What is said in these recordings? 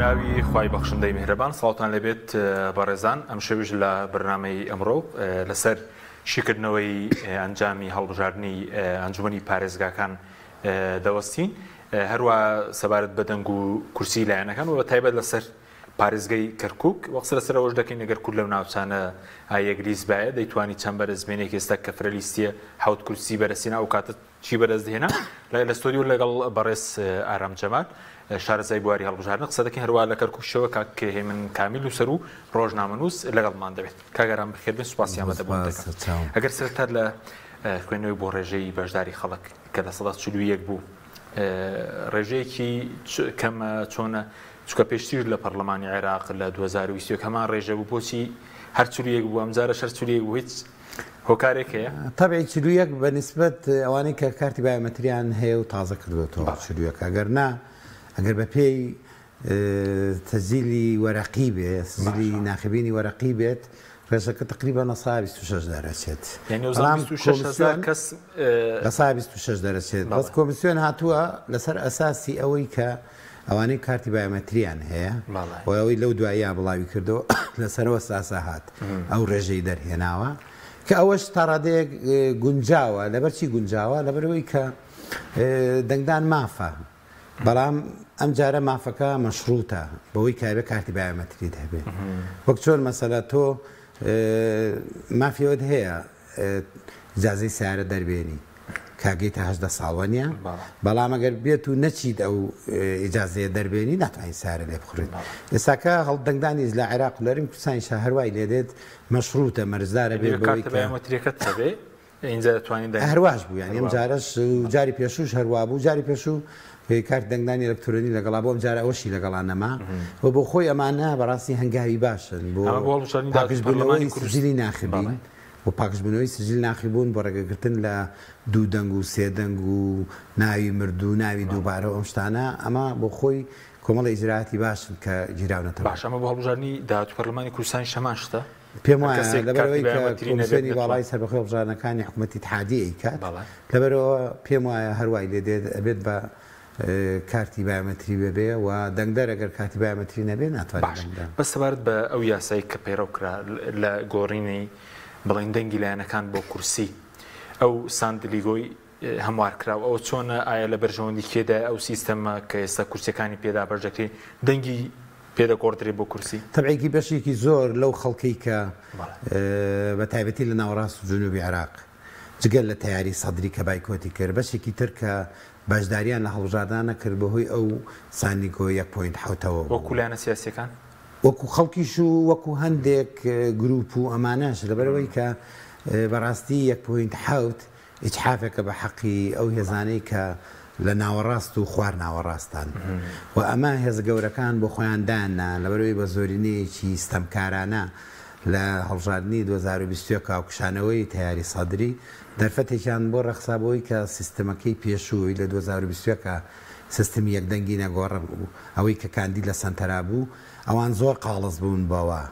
بناوی خوای بەخشندەی میهرەبان ساڵتان لەبێت بەڕێزان ئەم شەویش لە بەرنامەی ئەمڕۆ لەسەر شیکردنەوەی ئەنجامی هەڵبژاردننی ئەنجومەنی پارێزگاکان دەوەستین هەروە سەبارەت بە دەنگ و کورسی لایەنەکان و بە تایبەت لەسەر پارێزگای کەرکووک وەقت لەسەرەوەش دەکەین ئەگەر کورد لەو ناوچانە یەکلیست باە دەیتوانی چەند بەرزبێنێک ئێستا کە فرەلیستیە حوت کورسی بەرەسینا و کاتت چی بەرزدهێنا لە ستۆدیۆ لەگەڵ بەڕێز ئارام جەمال شارەزای بواری هەڵبژاردن قسە دەکەین هەروە لە کەرکووکشەوە کاک هێمن کامیل و سەر و ڕۆژنامەنووس لەگەڵمان دەبێت کاگەران بخێربێن سوپاسیان بەدەبوون دەکەم ئەگەر سەرەتا لە خوێندنەوەی بۆ ڕێژەی بەشداری خەڵک کە لە سەدا 41 بوو ڕێژەیەکی کەمە چۆنە چکە پێشتر لە پەرلەمانی عێراق لە 2020 هەمان ڕێژە بوو بۆچی هەر 41 بوو ئەمجارە شەر 41 بوو هیچ هۆکارێک هەیە تەبعی 41 بەنسبەت ئەوانەی کە کارتی بایۆمەتریان هەیە و تازە کردوێتەوە 41 ئەگەر نا ئەگەر بە پێی تەزیلی وەرەقی بێت تەزیلی ناخبینی وەرەقی بێت ڕێژەکە تقریبا لە 26 دەرەچێت لە 26 دەرەچێت بەس کۆمیسیۆن هاتووە لەسەر ئەساسی ئەوەی کە ئەوانەی کارتی بایۆمەتریان هەیە و ئەوەی لەو دواییە بڵاوی کردەوە لەسەرەوە ساسە هات ئەو ڕێژەی دەرهێناوە کە ئەوەش تا ڕادەیەک گونجاوە لەبەرچی گونجاوە لەبەرەوەی کە دەنگدان مافە بەڵام ئەم جارە مافەکە مەشروتە بەوەی کاربێ کارتی بایۆمەتریت هەبێت وەک چۆن مەسەلە تۆ مافیەوەت هەیە ئیجازەی سیارە دەربێنی کاگەی تا 18 ساڵوانە بەڵام ئەگەر بێت و نەچیت ئەو ئیجازەیە دەربێنی ناتوانین سیارە لێ بخورێت ئێستاکە هەڵدەنگدانی لە عێراق و لەرم کوردستانی هەروای لێدێت مەشروتە مەرزدارە بێت بەوەی هەرواش بوو یانی ئەم جارەش جاری پێشوش هەروە بوو جاری پێشوو کارت دەنگدانی ئەلکترۆنی لەگەڵا بۆ ئەم جارە ئەوەشی لەگەڵان نەما و بۆ خۆی ئەمانە بەڕاستی هەنگاوی باشن بۆ پاکشبوونەوەی سجلی ناخبین بۆ پاکشبوونەوەی سجل ناخیبوون بۆ ڕێگەگرتن لە دوو دەنگ و سێ دەنگ و ناوی مردوو ناوی دووبارە ئەم شتانە ئەمە بۆ خۆی کۆمەڵی ئیجراعاتی باشن کە گیراونەتەوە باش ئەمە بۆ هەڵبژاردننی داهاتوو پەرلەمانی کوردستانی شەمان شتە پێم وایە لەبەرەوەی کە کۆمیسیۆنی باڵای سەربەخۆی هەڵبژاردنەکانی حکوومەتی اتحادیە ئەیکات لەبەرەوە پێم وایە هەروای لێدێت ئەبێت بە کارتی بایۆمەتری بێ و دەنگدەر ئەگەر کارتی بایۆمەتری نەبێ ناتوانێت بەس سەبارەت بە ئەو یاسایی کە پەیڕەوکرا لە گۆڕینی بڵین دەنگی لایەنەکان بۆ کورسی ئەو ساندلیگۆی هەموارکراوە ئەوە چۆنە ئایا لە بەرژەوەندی کێدا ئەو سیستەمە کە ئێستا کورسەکانی پێدا بەرژەکەی دەنگی پێدەگۆڕدرێت بۆ کورسی تەبعێکی بەشێکی زۆر لەو خەڵکەی کە بە تایبەتی لە ناوەڕاست و جنوبی عێراق جگەل لە تیاری سەدری کە بایکۆتی کرد بەشێکی تر کە باشداریان لە هەڵبژاردانە کرد بەهۆی ئەو سانیگۆ 1.7ەوە وەکو لایەنە سیاسیەکان وەکو خەڵکیش و وەکو هەندێک گروپ و ئەمانەش لەبەرەوەی کە بەڕاستی 1.7 ئیجحافێکە بە حەقی ئەو هێزانەی کە لە ناوەڕاست و خوار ناوەڕاستان و ئەمە هێز گەورەکان بۆ خۆیان دانا لەبەرەوەی بە زۆرینەیەکی ستەمکارانە لە هەڵبژاردننی 2020 کاوکشانەوەی تیاری سەدری دەرفەتێکیان بۆ ڕەخسابەوەی کە سیستەمەکەی پێشووی لە 2020 کە سیستمی یەکدەنگی نەگۆڕە بوو ئەوەی کە کاندی لە سنتەرا بوو ئەوان زۆر قاڵز بوون بەوە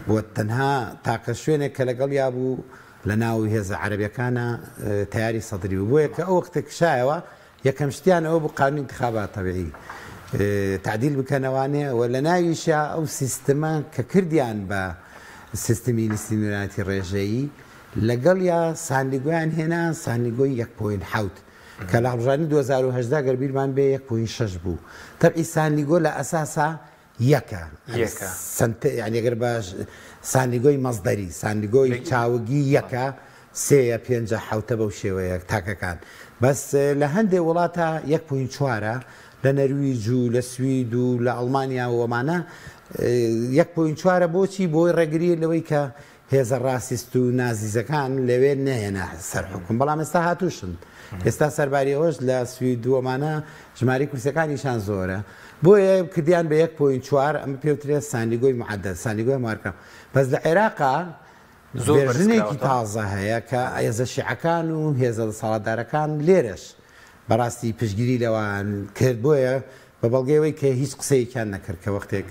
بۆ تەنها تاقە شوێنێک کە لەگەڵ یا بوو لە ناو هێزە عەرەبیەکانە تیاری سەدری و بۆیە کە ئەو وەختێک شایەوە یەکەم شتیان ئەوە بوو قانونی انتخابات تەبیعی تعدیل بکەنەوانێ و لە ناویشە ئەو سیستەمە کە کردیان بە سیستمی لیستی نوێنەتی ڕێژەیی لەگەڵ یا ساندیگۆیان هێنا ساندیگۆی 1.7 کە لە هەڵبژاردننی 2010 گەربیرمان بێ 1.6 بوو تەبعی ساندیگۆ لە ئەساسا یەکە یعنی ئەگەر باش ساندیگۆی مەزدەری ساندیگۆی چاوگی یەکە سێە پێنجە حوتە بەو شێوەیە تاکەکان بەس لە هەندێک وڵاتە 1.4 لە نەرویج و لە سوید و لە ئەڵمانیا و ئەمانە 1.4 بۆچی بۆی ڕێگری لەوەی کە هێزە ڕاستیست و نازیزەکان لەوێ نەهێنا سەرحکم بەڵام ئێستا هاتووشن ئێستا سەرباریەوەش لە سوید و ئەمانە ژماری کورسەکانیشان زۆرە بۆیە کردیان بە 1.4 ئەمە پێوترێت ساندیگۆی معدل ساندیگۆی مارکە بەس لە عێراقا ڤێرژنێکی تازە هەیە کە هێزە شیعەکان و هێزە ساڵاتدارەکان لێرەش بەڕاستی پشگیری لەوان کرد بۆیە بە بەڵگەیەوەی کە هیچ قسەیەکیان نەکرد کە وەختێک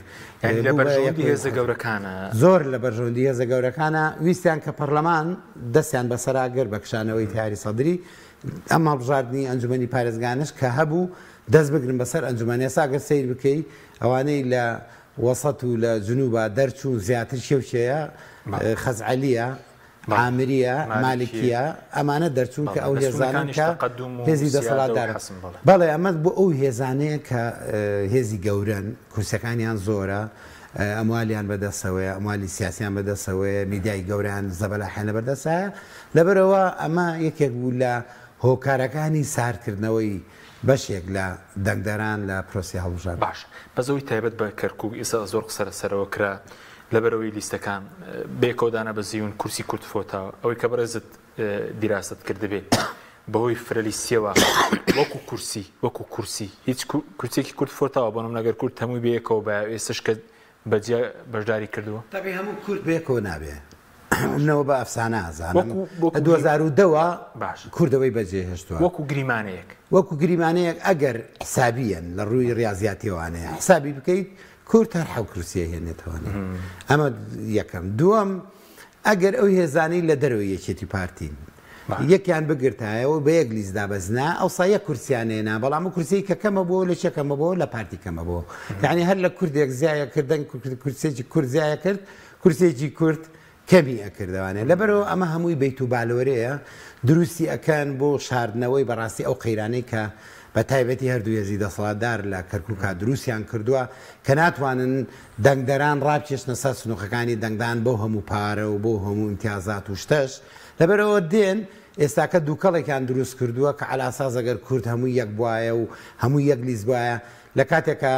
لە بەرژەوەندی هێزە گەورەکانە زۆر لە بەرژەوەندی هێزە گەورەکانە ویستیان کە پەرلەمان دەستیان بەسەراگەر بە کشانەوەی تیاری سەدری ئەم هەڵبژاردننی ئەنجومەنی پارێزگانش کە هەبوو دەست بگرن بەسەر ئەنجومانیە ساگەر سیر بکەی ئەوانەی لە وەسەط و لە جنوبە دەرچوون زیاتر شێوچەیە خەزعەلیە عامریە مالکیە ئەمانە دەرچوون کە ئەو هێزانن کە هێزی دەسەڵاتدار بەڵێ ئەمە بۆ ئەو هێزانەیە کە هێزی گەورن کورسەکانیان زۆرە ئەموالیان بەدەستەوەی ئەموالی سیاسیان بەدەستەوەی میدیای گەوریان زەبەلاحیان لەبەردەستە لەبەرەوە ئەمە یەکێک بوو لە هۆکارەکانی ساردکردنەوەی بەشێک لە دەنگدەران لە پرۆسی هەڵبژار باش بەزەوەی تایبەت بە کەرکووک ئێستا زۆر قسە لەسەرەوە کرا لەبەرەوەی لیستەکان بێکۆدانە بەزیون کورسی کورتفۆتاوە ئەوەی کە بەرەزت دیراست کردبێ بەهۆی فرەلیستیەوە وەکو کورسی هیچ کورسێکی کورتفۆتاوە بۆ نەگەر کورت هەمووی بەیەکەوە بە ئێستش کە بەجیا بەشداری کردووە تابێ هەموو کورت بەیەکەوە نابێ منەوە بە ئەفسانە ئازانم 2010ەوە کوردەوەی بەجێ هێشتووە وەکو گریمانەیەک ئەگەر حسابیەن لە ڕووی ریاضیاتیەوانەیە حسابی بکەیت کورت هەر حەو کورسیە هێنێتەوەنێ ئەمە یەکەم دووەم ئەگەر ئەو هێزانەی لە دەرەوەی یەکێتی پارتین یەکیان بگرتایەوە بە یەک لیست دابەزنا ئەوسا یەک کورسیانێنا بەڵام کورسی کە کەمە بۆ لە چەکەمە بۆ لە پارتی کەمە بۆ یعنی هەر لە کوردێک زیایە کردن کورسێکی کورد زیایە کرد کورسێکی کورد کەمی ئەکردوانێ لەبەرەوە ئەمە هەمووی بەیت و بالۆرەیە دروستی ئەکەن بۆ شاردنەوەی بەڕاستی ئەو قەیرانەی کە بە تایبەتی هەردوو هێزی دەسەڵاتدار لە کەرکووکا دروستیان کردووە کە ناتوانن دەنگدەران ڕابکێشنە سەر سنووقەکانی دەنگدان بۆ هەموو پارە و بۆ هەموو امتیازات و شتەش لەبەرەوە دێن ئێستاکە دووکەڵێکیان دروست کردووە کە علاساز ئەگەر کورد هەموو یەک بواە و هەموو یەک لیست بواە لە کاتێکە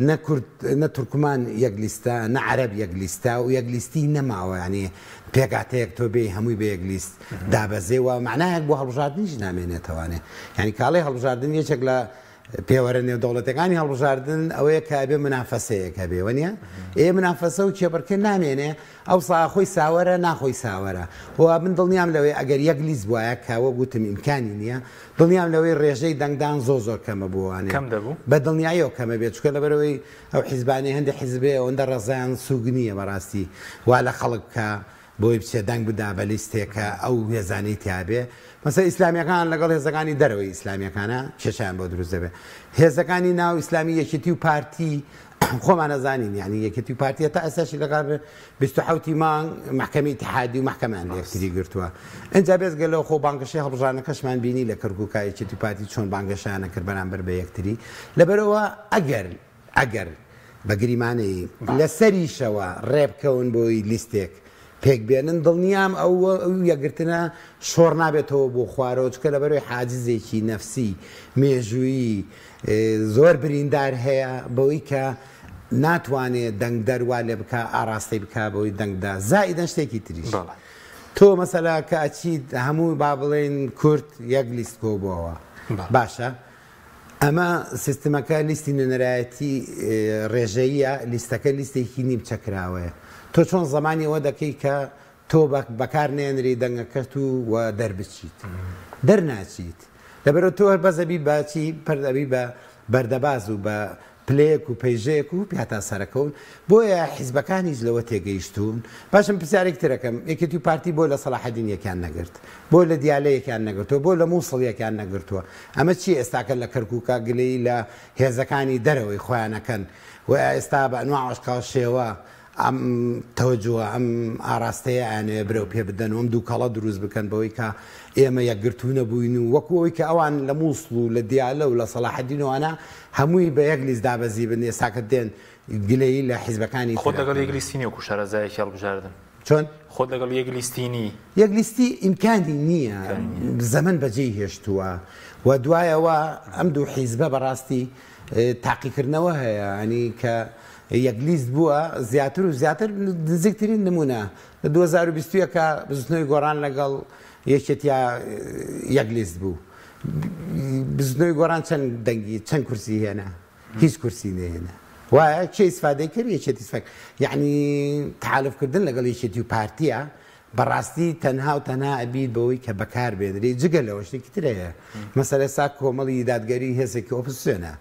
نە تورکمان یەک لیستە نە عەرەب یەک لیستە و یەک لیستی نەماوە ینی پێکاتەیەک تۆ بێ هەمووی بە یەک لیست دابەزێەوە معنایەک بۆ هەڵبژاردنیش نامێنێتەوانێ ینی کاڵی هەڵبژاردن یەکێک لە پێوەرە نێودەوڵەتەکانی هەڵبژاردن ئەوەیە کە بێ منافەسەیەکە بێ وەنیە منافەسە و کێبەرکە نامێنێ ئەو ساخۆی ساوەرە ناخۆی ساوەرە هو من دڵنیام لەوەی ئەگەر یەک لیست بواە کاوە گوتم ئیمکانی نییە دڵنیام لەوەی ڕێژەی دەنگدان زۆر کەمە بووانێ بە دڵنیایەوە کەمە بێت چکە لەبەرەوەی ئەو حیزبانی هەندێک حیزبێ ئەوەندە ڕێزیان سوگنیە بەڕاستی وا لە خەڵک کە بۆی بچێ دەنگ بدا بە لیستێکە ئەو هێزانەی تیابێ مەسە ئیسلامیەکان لەگەڵ هێزەکانی دەرەوەی ئیسلامیەکانە کێشیان بۆ دروست دەبێت هێزەکانی ناو ئیسلامی یەکێتی و پارتی خۆمان نەزانین یعنی یەکێتی و پارتیە تا ئەساشی لەگەڵ 27 مانگ محکەمەی اتحادی و محکەمان لە یەکتری گرتووە ئەجا بێزگەلەوە خۆ بانگەشەی هەڵبژاردنەکەشمان بینی لە کەرکووکا یەکێتی و پارتی چۆن بانگەشیانە کرد بەرامبەر بە یەکتری لەبەرەوە ئەگەر بە گریمانەی لەسەریشەوە ڕێبکەون بۆی لیستێک پێک بێنن دڵنیام ئەو یەکگرتنە شۆڕ نابێتەوە بۆ خوارەوە چکە لەبەرەوەی حاجزێکی نەفسی مێژووی زۆر بریندار هەیە بەوەی کە ناتوانێت دەنگدەروا لێ بکە ئاراستەی بکە بەوەی دەنگدا زائیدەن شتێکی تریش تۆ مەسەلا کە ئەچیت هەموو با بڵێن کورد یەک لیست کۆ بووەوە باشە ئەمە سیستمەکە لیستی نوێنەرایەتی ڕێژەیە لیستەکە لیستێکی نیم چەکراوەیە تۆ چۆن زمانی ئەوە دەکەی کە تۆ بەکار نێنری دەنگەکەت و دەربچیت دەرناچیت لەبەرەوە تۆ هەر بەزەبی باچی پەردەبی بە بەردەباز و بە پلەیەک و پەیژەیەک و پیاتا سەرەکەون بۆیە حیزبەکانیش لەوە تێگەیشتون باشم پرسیارێک ترەکەم یەکێتی و پارتی بۆ لە سەلاحەدین یەکیان نەگرت بۆ لە دیالە یەکیان نەگرتووە بۆ لە مووسڵ یەکیان نەگرتووە ئەمە چی ئێستاکە لە کەرکووکە گلەی لە هێزەکانی دەرەوەی خۆیانەکەن و ئێستا بە ئەنواعشقا شێوە ئەم تەوەجووە ئەم ئاراستەیە ئەیانەوێ برەو پێ بدەن ئەم دووکەڵە دروست بکەن بەوەی کە ئێمە یەکگرتوو نەبووین و وەکو ئەوەی کە ئەوان لە مووسڵ و لە دیالە و لە سەلاحەدینەوەوانە هەمووی بە یەک لیست دابەزی بن ئێستاکە دێن گلەیی لە حیزبەکانی خۆت لەگەڵ یەک لیستینی وەکو شارەزایەکی هەڵبژاردن چۆن خۆت لەگەڵ یەک لیستینی یەک لیستی ئیمکانی نییە زەمن بەجێی هێشتووە و دوایەوە ئەم دوو حیزبە بەڕاستی تاقیکردنەوە هەیە ئەنی کە یەک لیست بووە زیاتر و زیاتر نزیکترین نمونە لە 2020 کە بزنەوەی گۆڕان لەگەڵ یەکێتیا یەک لیست بوو بزنەوەی گۆڕان چەند دەنگی چەند کورسی هێنا هیچ کورسی نهێنا وایە چی ئیسفادەی کرد یەکێتی سفەک یعنی تحالفکردن لەگەڵ یەکێتی و پارتیە بەڕاستی تەنها و تەنها ئەبیت بەوەی کە بەکار بێنری جگە لەوە شتێکی ترەیە مەسەلە سا کۆمەڵی دادگەری هێزێکی ئۆپۆزیسیۆنە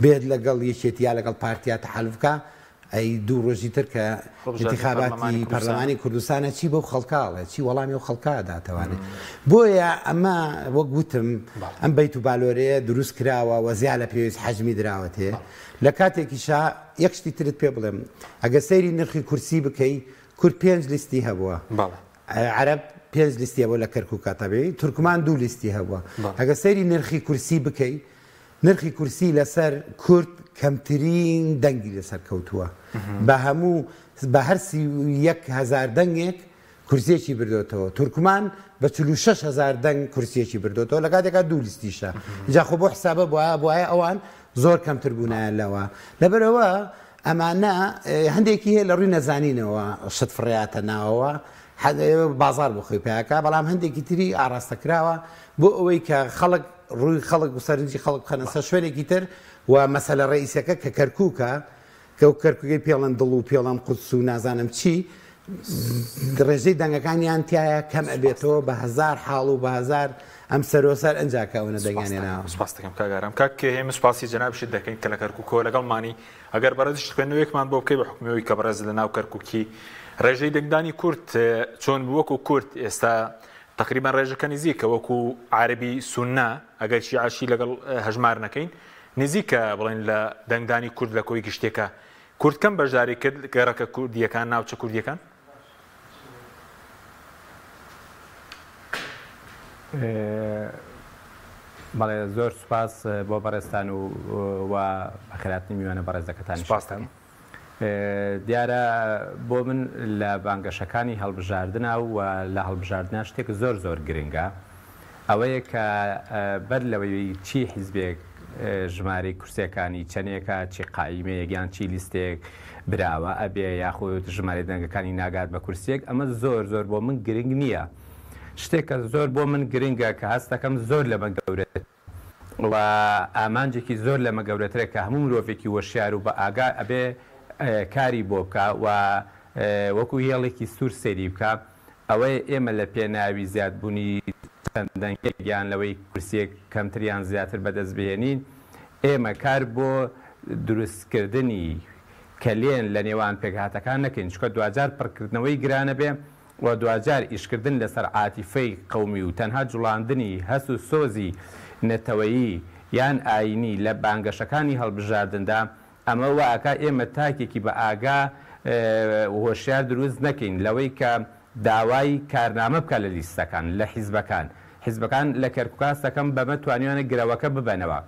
بێت لەگەڵ یەکێتی یا لەگەڵ پارتیا تحالفکە ئەی دوو ڕۆژی تر کە انتخاباتی پەرلەمانی کوردستانە چی بەو خەڵکاڵێ چی وەڵامی و خەڵکاداتەوانێت بۆیە ئەمە وەک گوتم ئەم بەیت و بالۆرەیە دروست کراوە وەزیا لە پێویست حەجمی دراوەتێ لە کاتێکیشا یەک شتی ترت پێ بڵێم ئەگە سەیری نرخی کورسی بکەی کورد 5 لیستی هەبووە عەرەب 5 لیستی هەبووە لە کەرکووک تەبێعی تورکمان 2 لیستی هەبووە ئەگە سەیری نرخی کورسی بکەی نرخی کورسی لەسەر کورد کەمترین دەنگی لەسەر کەوتووە بە هەموو بە هەر 1,000 دەنگێک کورسێکی بردوێتەوە تورکمان بە 46,000 دەنگ کورسێکی بردوێتەوە لە کاتێکا 2 لیستیشە جا خۆ بۆ حسابە بۆایە ئەوان زۆر کەمتر بوونایە لەوە لەبەرەوە ئەمانە هەندێکی هەیە لە ڕووی نەزانینەوە شت فڕێاتە ناوەوە بازار بۆ خۆی پیاکە بەڵام هەندێکی تری ئاراستەکراوە بۆ ئەوەی کە خەڵک ڕووی خەڵک و سەرنجی خەڵک خەنەسە شوێنێکی تر و مەسەلە ڕئیسەکە کە کەرکووکە کە و کەرکووکەی پێڵەن دڵ و پێڵەن قودس و نازانم چی ڕێژەی دەنگەکانیان تایە کەم ئەبێتەوە بە 1000 حاڵ و بە 1000 ئەم سەرۆسەر ئەنجاکەونە دەگەێنێنەوە سپاس دەکەم کاگارم کاک هێمە سپاسی جەنابشت دەکەین کە لە کەرکووکەوە لەگەڵمانی ئەگەر بەڕێزش خوێندنەوەیەکمان بۆ بکەی بە حکومەوەی کە بەڕێز لە ناو کەرکووکی ڕێژەی دەنگدانی کورد چۆن وەکو کورد ئێستا تقریبان ڕێژەکە نزیکە وەکو عربی سوننا ئەگەر شیعشی لەگەڵ هەژمار نەکەین نزیکە بڵێن لە دەنگدانی کورد لە کۆی گشتێکە کورد کەم بەشداری کرد گەڕەکە کوردیەکان ناوچە کوردیەکان بەڵێ زۆر سوپاس بۆ بەڕێستان و بەخێراتنی میوانە بەڕێزەکەتان سپاسم دیارە بۆ من لە بانگەشەکانی هەڵبژاردنە و لە هەڵبژاردنە شتێک زۆر زۆر گرنگە ئەوەیە کە بەر لەوەی چی حیزبێک ژمارەی کورسەکانی چەندێکە چی قایمەیەک یان چی لیستێک براوە ئەبێ یاخود ژمارە دەنگەکانی ناگات بە کورسێک ئەمە زۆر زۆر بۆ من گرنگ نییە شتێکە زۆر بۆ من گرنگە کە هەستەکەم زۆر لەمە گەورێت و ئامانجێکی زۆر لەمە گەورەترە کە هەموو مرۆڤێکی وەشیار و بە ئاگا ئەبێ کاری بۆ بکە و وەکو هێڵێکی سوور سەیری بکە ئەوەی ئێمە لە پێناوی زیادبوونی چەندەنگیان لەوەی کورسێک کەمتریان زیاتر بەدەستبێنین ئێمە کار بۆ دروستکردنی کەلێن لە نێوان پێکهاتەکان نەکەین چکە دوجار پڕکردنەوەی گرانە بێ و دوجار ئیشکردن لەسەر عاتیفەی قەومی و تەنها جوڵاندنی هەست و سۆزی نەتەوەیی یان ئاینی لە بانگەشەکانی هەڵبژاردندا ئەمە واکە ئێمە تاکێکی بە ئاگا هۆشیار دروست نەکەین لەوەی کە داوای کارنامە بکە لە لیستەکان لە حیزبەکان لە کەرکووکاستەکەم بەمە توانیوانە گرەوەکە ببەنەوە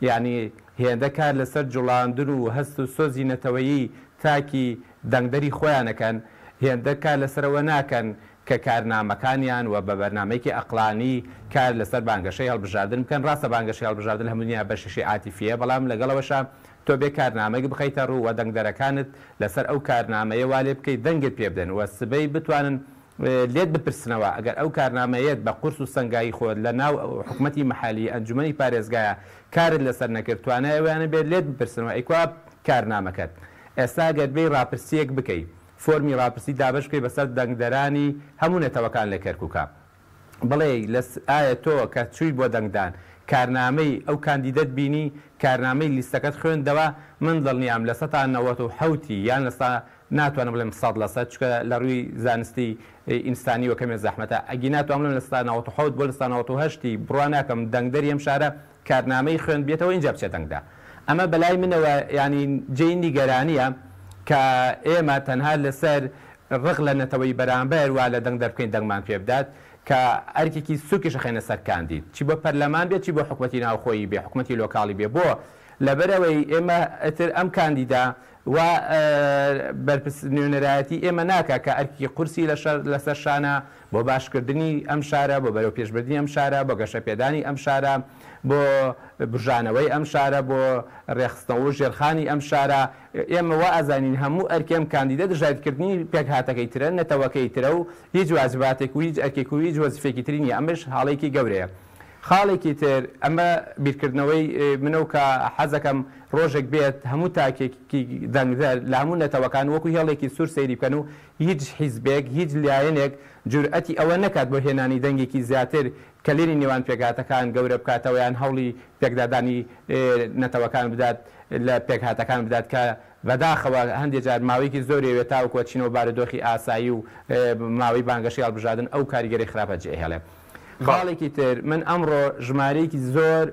یعنی هێندە کار لەسەر جوڵاندن و هەست و سۆزی نەتەوەیی تاکی دەنگدەری خۆیانەکەن هێندە کار لەسەرەوە ناکەن کە کارنامەکانیان و بە بەرنامەیەکی ئەقلانی کار لەسەر بانگەشەی هەڵبژاردن بکەن ڕاستە بانگەشەی هەڵبژاردن هەموویان بەشیشی عاتیفیە بەڵام لەگەڵەوەشە تۆ بێ کارنامەیەک بخەیتە ڕوو و دەنگدەرەکانت لەسەر ئەو کارنامەیە وا لێ بکەیت دەنگت پێ بدەن و سبەی بتوانن لێت بپرسنەوە ئەگەر ئەو کارنامەیەت بە قورس و سنگایی خۆت لە ناو حکومەتی مەحالی ئەنجومەنی پارێزگایە کارت لەسەر نەکردوانە ئەویانە بێت لێت بپرسنەوە ئەیکوا کارنامەکەت ئێستا گەر بێ ڕاپرسیەک بکەیت فۆرمی ڕاپرسی دابش بکەیت بەسەر دەنگدەرانی هەموو نەتەوەکان لە کەرکووکە بڵێ ئایا تۆ کە چووی بۆ دەنگدان کارنامەی ئەو کاندیدەت بینی کارنامەی لیستەکەت خوێندەوە من دڵنیام لە 1970 یان لەستا ناتوانم بڵێم 100% چکە لە ڕووی زانستی ئینسانی و کەمێ زەحمەتە ئەگی ناتوانم لە 1970 بۆ لە 1970 بڕوان ناکەم دەنگدەری ئەم شارە کارنامەی خوێند بێتەوە اینجا بچێت دەنگدا ئەمە بەلای منەوە ینی جێی نیگەرانیە کە ئێمە تەنها لەسەر ڕق لە نەتەوەی بەرامبەر وا لە دەنگ دەربکەین دەنگمان پێ بدات کە ئەرکێکی سوکیش خێنە سەر کاندید چی بۆ پەرلەمان بێت چی بۆ حکومەتی ناوخۆیی بێ حکومەتی لۆکاڵی بێ بۆ لەبەرەوەی ئێمە ئەتر ئەم کاندیدا و بەرپرس نوێنەرایەتی ئێمە ناکە کە ئەرکی قورسی لەسەر شانە بۆ باشکردنی ئەم شارە بۆ بەرەو پێشبردنی ئەم شارە بۆ گەشە پێدانی ئەم شارە بۆ برژانەوەی ئەم شارە بۆ ڕێخستنەوە و ژێرخانی ئەم شارە ئێمە وا ئازانین هەموو ئەرکێم کاندیدە دژایتکردنی پێکهاتەکەی ترە نەتەوەکەی ترە و هیچ واجباتێک و هیچ ئەرکێک و هیچ وەزیفێکی تری نیە ئەمەش حاڵێکی گەورەیە خاڵێکی تر ئەمە بیرکردنەوەی منە کە حەزەکەم ڕۆژێک بێت هەموو تاکێکی دەنگدەر لە هەموو نەتەوەکان وەکو هێڵێکی سوور سەیری بکەن و هیچ حیزبێک هیچ لایەنێک جورئەتی ئەوە نەکات بۆ هێنانی دەنگێکی زیاتر کەلێری نێوان پێکهاتەکان گەورە بکاتەوە یان هەوڵی پێکدادانی نەتەوەکان بدات لە پێکهاتەکان بدات کە بەداخەوە هەندێک جار ماوەیەکی زۆری وێتاوکوە چینەوە بارودۆخی ئاسایی و ماوەی بانگەشی هەڵبژاردن ئەو کاریگەری خراپە جێهێڵێ. خاڵێکی تر من ئەمڕۆ ژمارەیەکی زۆر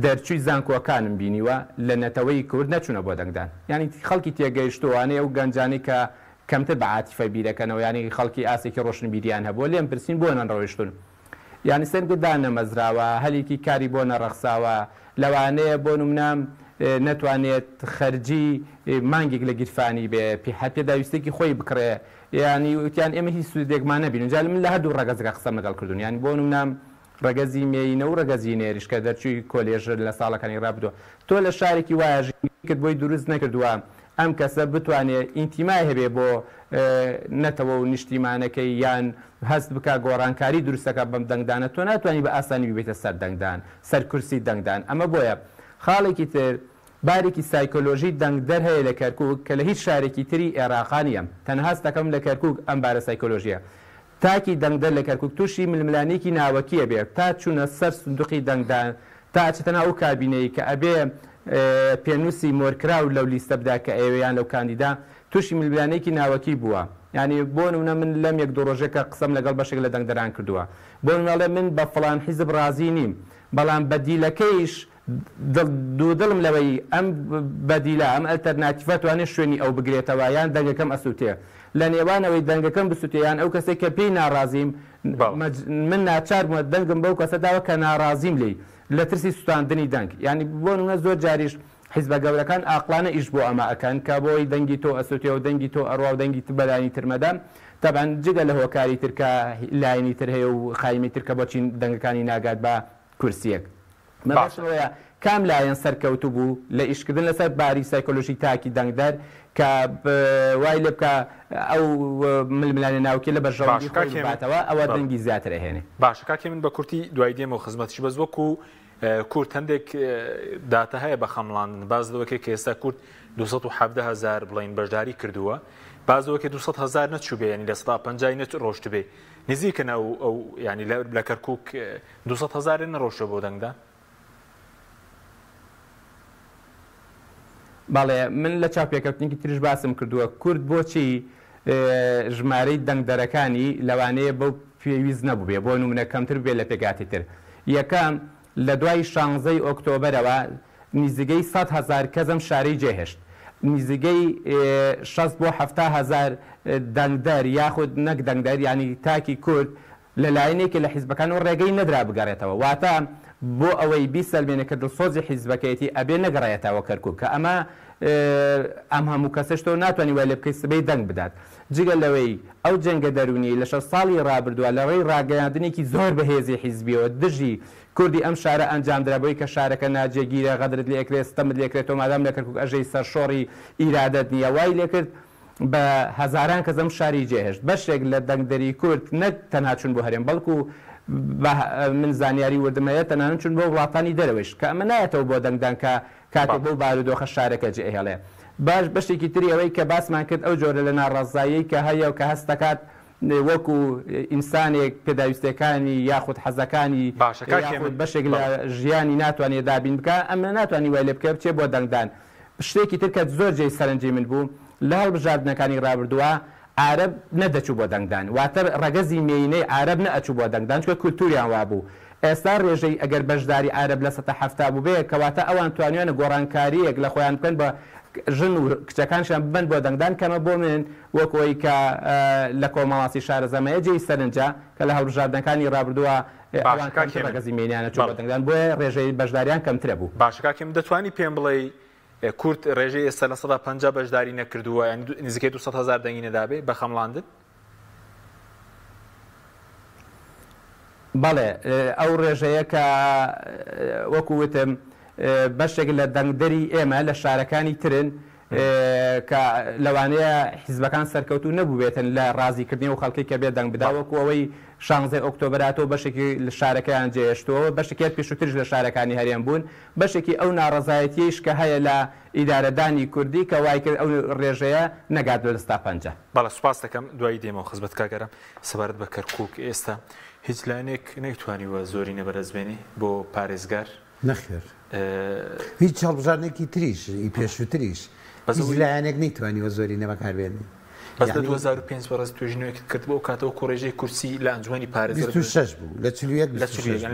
دەرچووی زانکۆکانم بینیوە لە نەتەوەی کورد نەچوونە بۆ دەنگدان، ینی خەڵکی تێگەیشتوانەیە و گەنجانی کە کەمتر بە عاتیفە بیرەکەنەوە، ینی خەڵکی ئاسێکی ڕۆشنبیریان هەبووە لێم پرسین بۆ نەڕۆیشتون، ینی سەرگردان نەمەزراوە، هەلێکی کاری بۆ نەڕەخساوە، لەوانەیە بۆ نمونام نەتوانێت خەرجی مانگێک لە گیرفانی بێ پێ پێداویستێکی خۆی بکڕێ، ینی وتیان ئێمە هیچ سوودێکمان نەبین. جا من لە هەردوو ڕەگەزەکە قسەم لەگەڵ کردوون، ینی بۆ نمونام ڕەگەزی مێینە و ڕەگەزی نێریش کە دەرچووی کۆلێژ لە ساڵەکانی ڕابردووە، تۆ لە شارێکی وایە کرد بۆی دروست نەکردووە ئەم کەسە بتوانێت ئینتیمای هەبێ بۆ نەتەوە و نیشتیمانەکەی یان هەست بکە گۆڕانکاری دروستەکە بەم دەنگدانە، تۆ ناتوانانی بە ئاسانی ببێتە سەر دەنگدان، سەر کورسی دەنگدان. ئەمە بۆیە خاڵێکی تر بارێکی سایکۆلۆژی دەنگدەر هەیە لە کەرکووک کە لە هیچ شارێکی تری عێراقا نیە، تەنها دەکەم لە کەرکووک ئەم بارە سایکۆلۆژیە. تاکی دەنگدەر لە کەرکووک تووشی ململانێکی ناوەکیە بێت تا چوونە سەر سندوقی دەنگدان تا ئاچێتە ئەو کابینەی کە ئەبێ پێنووسی مۆرکراو لەو لیستە بدا کە ئێوەیان لەو کاندیدا تووشی ململانێکی ناوەکی بووە. ینی بۆ نمونە من لەم یەک دوو ڕۆژێکە قسەم لەگەڵ بەشێک لە دەنگدەران کردووە، بۆ نمونەڵێ من بە فڵان حیزب ڕازی نیم، بەڵام بەدیلەکەیش دوودڵم لەوەی ئەم بەدیلە ئەم ئەلتەرناتیڤە توانێت شوێنی ئەو بگرێتەوە یان دەنگەکەم ئەسووتێ. لە نێوانەوەی دەنگەکەم بسووتیان ئەو کەسێک کە پێی ناڕازیم من ناچار بووە دەنگم بەو کەسە داوە کە ناڕازیم لی لە ترسی سوستاندنی دەنگ. ینی بۆ نمونە زۆر جاریش حیزبە گەورەکان ئاقلانە ئیش بۆ ئەمە ئەکەن کە بۆی دەنگی تۆ ئەسووتێ و دەنگی تۆ ئەڕوا و دەنگی بەلانی ترمەدام تەبەن جگە لە هۆکاری ترکە لاینی تر هەیە و خایمی ترکە بۆچین دەنگەکانی ناگات بە کورسیەک. مەباشەوەیە کام لایەن سەرکەوتو بوو لە ئیشکردن لەسەر باری سایکۆلۆژی تاکی دەنگدەر کە وای لێ بکە ئەو ململانە ناوکێ لە بەرژەوەی باتەوە ئەوە دەنگی زیاتر هێنێ. باشە کاکێ من بە کورتی دوای دێمەوە خزمەتشی بەس وەکو کورد هەندێک داتە هەیە بە خەمڵاندن باز دەوەکە کە ئێستا کورد 270,000 بڵین بەشداری کردووە، بازەوەکە 200,000 نەچوو بێ، ینی لە 150 نەت ڕۆشت بێ، نزیکن ئەو ینی لە کەرکووک 200,000 نەڕۆشتە بۆ دەنگدا. باڵێ من لە چاپێکەوتنێکی تریش باسم کردووە کورد بۆچی ژمارەی دەنگدەرەکانی لەوانەیە بەو پێویست نەبوو بێ، بۆ نمونە کەمتر بێ لە پێگاتی تر. یەکەم لە دوای 16 ئۆکتۆبەرەوە نزیگەی 100,000 کەسم شارەی جێهێشت، نزیگەی 60 بۆ 70,000 دەنگدەر یاخود نەک دەنگدەر ینی تاکی کورد لەلایەنێکی لە حیزبەکان و ڕێگەی نەدرا بگەڕێتەوە، واتە بۆ ئەوەی بیسەلمێنە کە دڵسۆزی حیزبەکەیەتی ئەبێ نەگەڕێتەوە کەرکووک کە ئەمە ئەم هەموو کەسەشتۆ ناتوانانی وای لێ بکەی سبەی دەنگ بدات. جگە لەوەی ئەو جەنگە دەرونی لە 6 ساڵی ڕابردووە لە ڕێی ڕاگەیاندنێکی زۆر بەهێزی حیزبیەوە دژی کوردی ئەم شارە ئەنجامدرابەوەی کە شارەکە ناجێگیرە غەدرت لێ ئەکرێت ستەمت لێکرێتەوە مادام لە کەرکووک ئەژەی سەرشۆڕی ئیرادەت نییە وای لێکرد بە هەزاران کەسم شاری جێهێشت. بەشێک لە دەنگدەری کورد نەک تەنها چوون بۆ هەرێم بەڵکو من زانیاری وردمەیە تەنانن چون بۆ وڵاتانی دەرەوەش کە ئەمە نایەتەوە بۆ دەنگدان کە کاتێک بۆ بارودۆخە شارەکە جێهێڵێ. باش بەشێکی تری ئەوەی کە باسمان کرد ئەو جۆرە لە ناڕازایی کە هەیە و کە هەستەکات وەکو ئینسانێک پێداویستەکانی یاخود حەزەکانی بەشێک لە ژیانی ناتوانێت دابین بکە ئەمە ناتوانانی وای لێ بکە بچێ بۆ دەنگدان. شتێکی تر کە زۆر جێی سەرنجی من بوو لە هەڵبژاردنەکانی ڕابردووە عرب نەدەچوو بۆ دەنگدان، واتە ڕەگەزی مێینەی عرب نەئەچوو بۆ دەنگدان چکە کولتوریان وابوو. ئێستا ڕێژەی ئەگەر بەشداری عرب لە 170 بوو بێ کەواتە ئەوان توانیانە گۆڕانکاریەک لە خۆیان بکەن بە ژن و کچەکانشان ببن بۆ دەنگدان کەمە بۆ من وەکۆی کە لە کۆمەڵاتی شارەزەمەیە جێی سەرنجە کە لە هەڵبژاردنەکانی ڕابردووە ڕەگەزی مێینیانە چوو بۆ دەنگدان بۆیە ڕێژەی بەشداریان کەمترە بوو. باشکاکەم دەتوانی پێم بڵێ کورد ڕێژەی ئێستا لە 150 بەشداری نەکردووە یان نزیکەی 200,000 دەنگی نەدابێ بە خەمڵاندن؟ بەڵێ ئەو ڕێژەیە کە وەکو وتم بەشێک لە دەنگدەری ئێمە لە شارەکانی ترن کە لەوانەیە حیزبەکان سەرکەوتو نەبوو بێتن لە ڕازیکردنی و خەڵکی کە بێ دەنگ بدا وەکو ئەوەی 16 ئۆکتۆبراتەوە بەشێکی لە شارەکەیان جێهێشتەوە بەشێکێت پێشووترش لە شارەکانی هەرێم بوون بەشێکی ئەو ناڕەزایەتیش کە هەیە لە ئیدارەدانی کوردی کە وای کرد ئەو ڕێژەیە نەگات لە ستا پەنجە. بەڵێ سوپاس دەکەم دوای دێمەوە خزمەت کاگەرم سەبارەت بە کەرکووک ئێستا هیچ لایەنێک نەیتوانیوە زۆری نەبەرزبێنی بۆ پارێزگار نەخێر هیچ هەڵبژاردنێکی تریش پێشووتریش لایەنێک نەیتوانیوە زۆری نەبەکاربێنی بەس لە 2005 بەڕێز توێژینەوەیەک کرد بۆ کاتەوە کۆڕێژەی کورسی لە ئەنجومەنی پارێزگار 26 بوو لە 41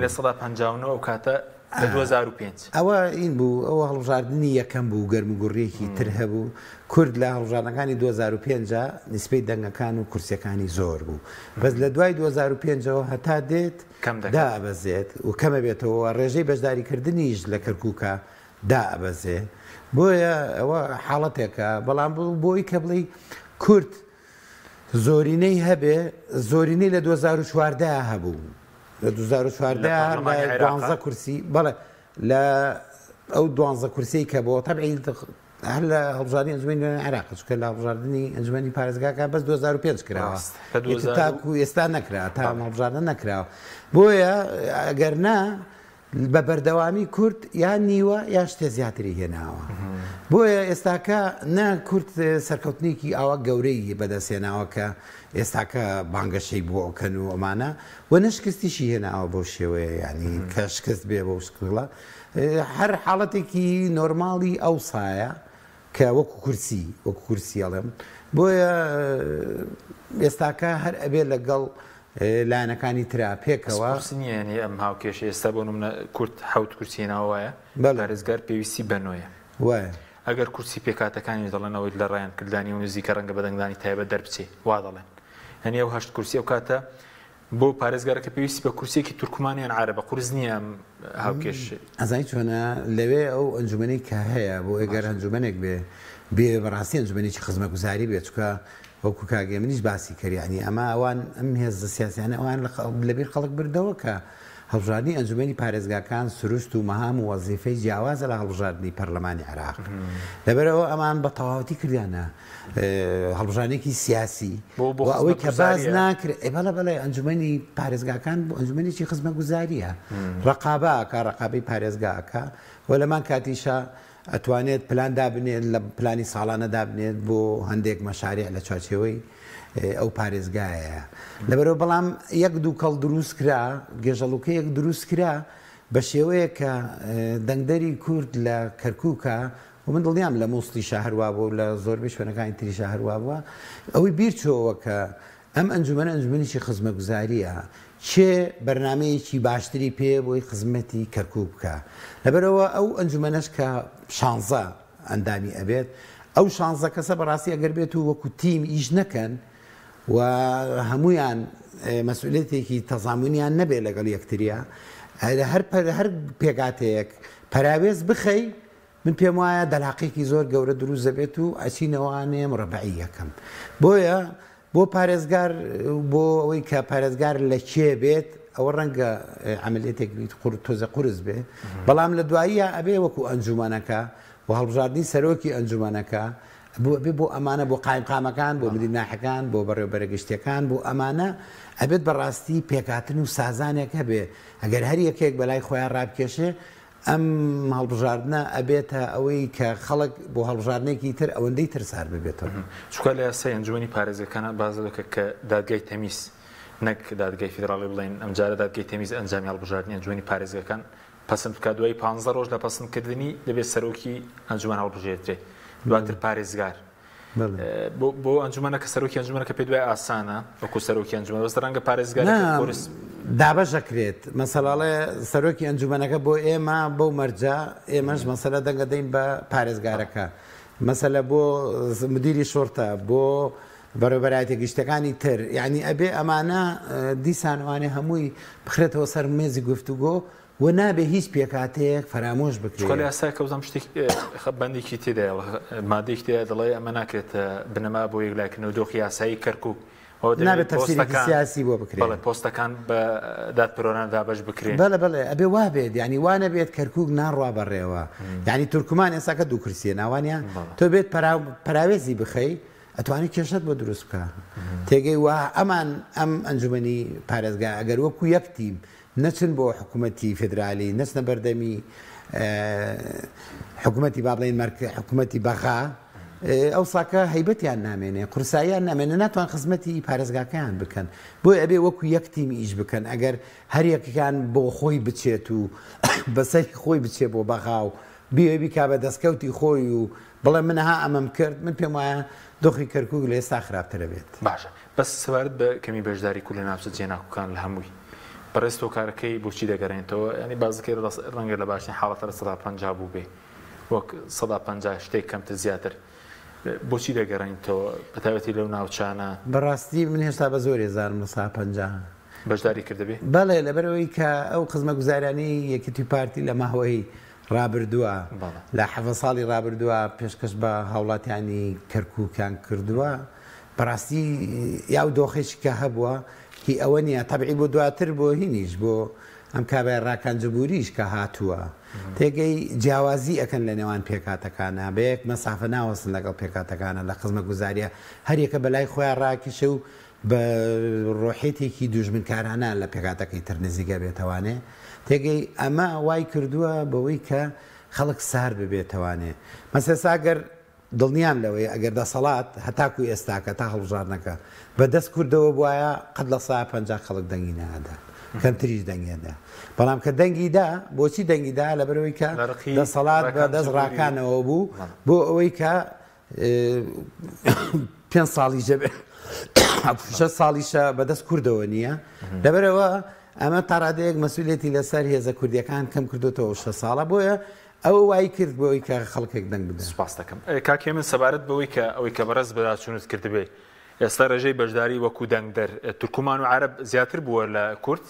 لە 159 ئەو کاتە لە 2005 ئەوە این بوو ئەوە هەڵبژاردننی یەکەم بوو گەرمگوڕێکی تر هەبوو کورد لە هەڵبژاردنەکانی 2005 نسبەی دەنگەکان و کورسەکانی زۆر بوو بەس لە دوای 2005ەوە هەتا دێت دابەزێت و کەمە بێتەوە ڕێژەی بەشداریکردنیش لە کەرکووکە دابەزێ بۆیە ئەوە حاڵەتێکە بەڵام بۆی کە بڵی کورد زۆرینەی هەبێ زۆرینەی لە 2014 هەبوو لە 2014 کورسی بەڵێ لە ئەو 12 کورسی کە بۆ تەبعی هەر لە هەڵبژاردننی ئەنجومەنی عێراق چونکە لە هەڵبژاردننی ئەنجومەنی پارێزگاکە بەس 2005 کراوە تاکو ئێستا نەکرا تا هەڵبژاردن نەکراوە بۆیە ئەگەر نا بە بەردەوامی کورد یان نیوە یا شتێ زیاتری هێناوە بۆیە ئێستاکە نا کورد سەرکەوتنێکی ئاوا گەورەی بەدەستێناوە کە ئێستاکە بانگەشەی بۆ ئەوکەن و ئەمانە و نەشکستیشی هێناوە بۆ شێوەیە ینی کە شکست بێ بۆ شکڵە هەر حاڵەتێکی نۆرماڵی ئەو سایە کە وەکو کورسی ئەڵێم بۆیە ئێستاکە هەر ئەبێ لەگەڵ لایەنەکانی ترا پێکەوە نییە ئەم هاوکێش ئێستا بۆ منە کورد حوت کورسیناوەیە پارێزگار پێویستی بنۆیە وایە ئەگەر کورسی پێکاتەکانی دەڵێنەوەی لە ڕایان کردانی و نزیکە ڕەنگە بەدەنگدانی تایبەت دەربچێ وا دەڵێن هەنی ئەو هەشت کورسی ئەو کاتە بۆ پارێزگارەکە پێویستی بە کورسێکی تورکمانیان عارەبە قورس نییە هاوکێش ئەزای چۆنە لەوێ ئەو ئەنجومەنی کە هەیە بۆ ئەگەر ئەنجومەنێک بێ بەڕاستی ئەنجومەنێکی خزمەتگوزاری بێت چکە وەکو کاگێ منیش باسی کردیانی ئەمە ئەوان ئەم هێزە سیاسیانە ئەوان لەبیر خەڵک بردەوە کە هەڵبژاردننی ئەنجومەنی پارێزگاکان سروشت و مەهام و وەزیفەی جیاوازە لە هەڵبژاردننی پەرلەمانی عێراق لەبەرەوە ئەمان بە تەواوەتی کردیانە هەڵبژاردنێکی سیاسی بۆ ئەوەی کە باز ناکرێت بەڵێ ئەنجومەنی پارێزگاکان بۆ ئەنجومەنێکی خزمەتگوزاریە ڕقابەکە ڕقابەی پارێزگاکە و لەمان کاتیشە ئەتوانێت پلان دابنێت لە پلانی ساڵانە دابنێت بۆ هەندێک مەشاریع لە چوارچێوەی ئەو پارێزگایە لەبەرەوە بەڵام یەک دوو کەڵ دروست کرا گێژەڵوکە یەک دروست کرا بە شێوەیە کە دەنگدەری کورد لە کەرکووکە و من دڵنیام لە مووسڵی شاهروا بوو لە زۆربەی شوێنەکانی تری شاهروا بووە ئەوەی بیرچۆوە کە ئەم ئەنجومەنێکی خزمەتگوزاریە چێ بەرنمەیەکی باشتری پێ بۆی خزمەتی کەرکووک بکە لەبەرەوە ئەو ئەنجومەنەش کە شانزە ئەندامی ئەبێت ئەو شانزە کەسە بەڕاستی ئەگەر بێت و وەکو تیم ئیش نەکەن و هەمویان مەسئولێتێکی تەزامونیان نەبێ لەگەڵ یەکتریە هەر پێگاتەیەک پەراوێز بخەی من پێم وایە دەلاقێکی زۆر گەورە دروست دەبێت و ئەچینەوانێ مڕبعی یەکەم بۆیە بۆ پارێزگار بۆ ئەوەی کە پارێزگار لە کێ بێت ئەوە ڕەنگە عملێتێک تۆزە قورس بێ بەڵام لە دواییە ئەبێ وەکو ئەنجومانەکە و هەڵبژاردننی سەرۆکی ئەنجومانەکە بۆ ئەمانە بۆ قایمقامەکان بۆ مدیرناحەکان بۆ بەڕێوەبەرگشتەکان بۆ ئەمانە ئەبێت بەڕاستی پێکاتن و سازانێک هەبێ ئەگەر هەر یەکێک بەلای خۆیان ڕابکێشێ ئەم هەڵبژاردنە ئەبێتە ئەوەی کە خەڵک بۆ هەڵبژاردنێکی تر ئەوەندەی ترسار ببێتەوە چکە لە یاسای ئەنجومەنی پارێزەکانە باز دەکە کە دادگای تەمیز نەک دادگای فیدراڵی بڵێن ئەمجارە دادگای تەمیز ئەنجامی هەڵبژاردننی ئەنجومەنی پارێزەکان پەسەند بکات دوای 15 ڕۆژ لە پەسەندکردنی دەبێت سەرۆکی ئەنجومەن هەڵبژێترێ دواتر پارێزگار بۆ ئەنجومەنە کە سەرۆکی ئەنجومەنەکە پێ دوای ئاسانە وەکو سەرۆکی ئەنجومەن بەس ڕەنگە پارێزگار دابەشەکرێت مەسەڵاڵێ سەرۆکی ئەنجومەنەکە بۆ ئێمە بەو مەرجە ئێمەش مەسەلە دەنگە دەین بە پارێزگارەکە مەسەلە بۆ مدیری شۆرتە بۆ بەڕێوەبەرایەتە گشتەکانی تر یعنی ئەبێ ئەمانە دیسانوانێ هەمووی بخرێتەوە سەر مێزی گفتوگۆ و نابێ هیچ پێکاتەیەک فرامۆش بکرێت لە یاسای کەوتم شتێک بەندێکی تێدایە مادەیەکی تێدا دەڵێ ئەمە ناکرێت بنەما بۆ یەکلایکردنەوە دۆخی یاسایی کەرکووک نابێت تەفسیرێکی سیاسی بۆ بکرێت بەڵێ پۆستەکان بە دادپەروەران دابەش بکرێن بەڵێ ئەبێ وا بێت ینی وانە بێت کەرکووک ناڕوا بەڕێوە یعنی تورکمان ئێساکە دوو کورسیە ناوانیان تۆ بێت پراوێزی بخەی ئەتوانی کێشت بۆ دروست بکە تێگەی وا ئەمان ئەم ئەنجومەنی پارێزگا ئەگەر وەکو یەک تیم نەچن بۆ حکوومەتی فدرالی نەچنە بەردەمی حکوومەتی با بڵێن حکوومەتی بەغا ئەو ساکە هەیبەتیان نامێنێ قورساییان نامێنێ ناتوان خزمەتی پارێزگاکەیان بکەن بۆی ئەبێ وەکو یەک تیمی ئیش بکەن ئەگەر هەر یەکەکان بۆ خۆی بچێت و بەسەری خۆی بچێت بۆ بەغا و بیکا بە دەستکەوتی خۆی و بڵێ منها ئەمەم کرد من پێم وایە دۆخی کەرکووک لە ئێستا خراپترە بێت. باشە بەس سەبارەت بە کەمی بەشداری کول لە ناوچە جێناکوکان لە هەمووی بەڕێستۆ کارەکەی بۆچی دەگەڕێنەوە ینی بازەکەی ڕەنگە لە باشترین حاڵەتە 150 بوو بێ وەک 150 شتێک کەمتر زیاتر بۆچی دەگەڕێنیتەوە بەتابەتی لەو ناوچانە؟ بەڕاستی من هێشتا بە زۆر ێزارم لە 150 بەشداری کردبێ؟ بەڵێ لەبەرەوەی کە ئەو خزمە گوزارانی یەکێتی پارتی لە ماهەوەی ڕابردووە لە 7 ساڵی ڕابردووە پێشکەش بە هاوڵاتیانی کەرکووکیان کردووە بەڕاستی یا دۆخێکی کە هەبووە هی ئەوە نییە تەبعی بۆ دواتر بۆ هینیش بۆ ئەم کابێ ڕاکانجبوریش کە هاتووە تێگەی جیاوازی ئەکەن لە نێوان پێکاتەکانە بەیەک مەسافە ناوەستن لەگەڵ پێکاتەکانە لە خزمە گوزاریە هەریەکە بەلای خۆیان ڕاکیشە و بە ڕۆحێتێکی دوژمنکارانە لە پێکاتەکەی تر نزیگە بێتەوانێ تێگەی ئەمە وای کردووە بەوەی کە خەڵک سار ببێتەوانێ مەسەساگەر دڵنیام لەوەی ئەگەر دەسەڵات هەتاکو ئێستاکە تا هەڵبژارنەکە بەدەست کوردەوە بواە قەت لە 150 خەڵک دەنگی نادا کەمتریش دەنگێدا بەڵام کە دەنگیدا بۆچی دەنگیدا لەبەرەوەی کە دەسەڵات بە دەست ڕاکانەوە بوو بۆ ئەوەی کە 5 ساڵی ژەبێ 6 ساڵیشە بەدەست کوردەوە نییە لەبەرەوە ئەمە تاڕادەیەک مەسئولێتی لەسەر هێزە کوردیەکان کەم کردوتەوە 6 ساڵە بۆیە ئەو وای کرد بۆی کە خەڵکێک دەنگ بدەن. سوپاس دەکەم کاکێ من سەبارەت بەوەی کە ئەوەی کە بەڕێز بەداچوونت کردبێ ئێستا ڕێژەی بەشداری وەکو دەنگدەر تورکمان و عەرەب زیاتر بووە لە کورد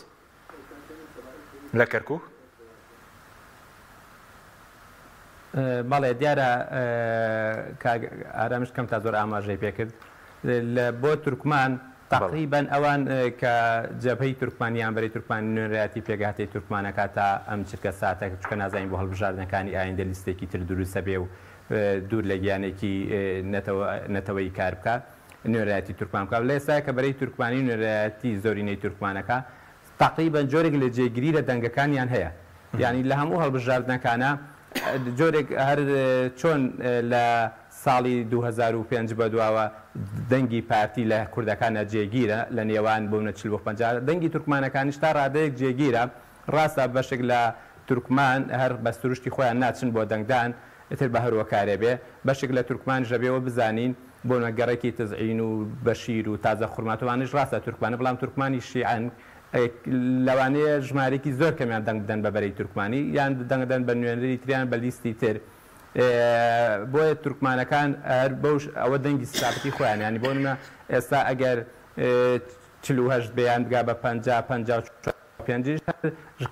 لە کەرکووک؟ بەڵێ دیارە ئارامش کەم تا زۆر ئاماژەی پێکرد بۆ تورکمان تقریبا ئەوان کە جەبهەی تورکمانیان بەری تورکمان نوێنەرایەتی پێگاتی تورکمانەکە تا ئەم چرکە ساتێک چکە نازانین بۆ هەڵبژاردنەکانی ئایندە لیستێکی تر دروستە بێ و دوور لە گیانێکی نەتەوەی کار بکە نوێنەرایەتی تورکمان بکە لە ئێستا کە بەرەی تورکمانی نوێنەرایەتی زۆرینەی تورکمانەکە تقریبا جۆرێک لە جێگیری لە دەنگەکانیان هەیە یعنی لە هەموو هەڵبژاردنەکانە جۆرێک هەر چۆن لە ساڵی 2005 بەدواوە دەنگی پارتی لە کوردەکانە جێگیرە لە نێوان بۆ 40-50 دەنگی تورکمانەکانیش تا ڕادەیەک جێگیرە ڕاستە بەشێک لە تورکمان هەر بەستروشتی خۆیان ناچن بۆ دەنگدان ئتر بە هەروەکارێ بێ بەشێک لە تورکمان ژەبێەوە بزانین بۆ نەگەڕێکی تزعین و بەشیر و تازە خوڕماتوانش ڕاستە تورکمانە بەڵام تورکمانی شیعەن لەوانەیە ژمارێکی زۆر کەمیان دەنگ بدەن بە بەرەی تورکمانی یان دەنگدەن بە نوێنەری تریان بە لیستی تر بۆیە تورکمانەکان هەر بەوش ئەوە دەنگی سابتی خۆیان ینی بۆ نمە ئێستا ئەگەر 48 بەیان بگا بە 50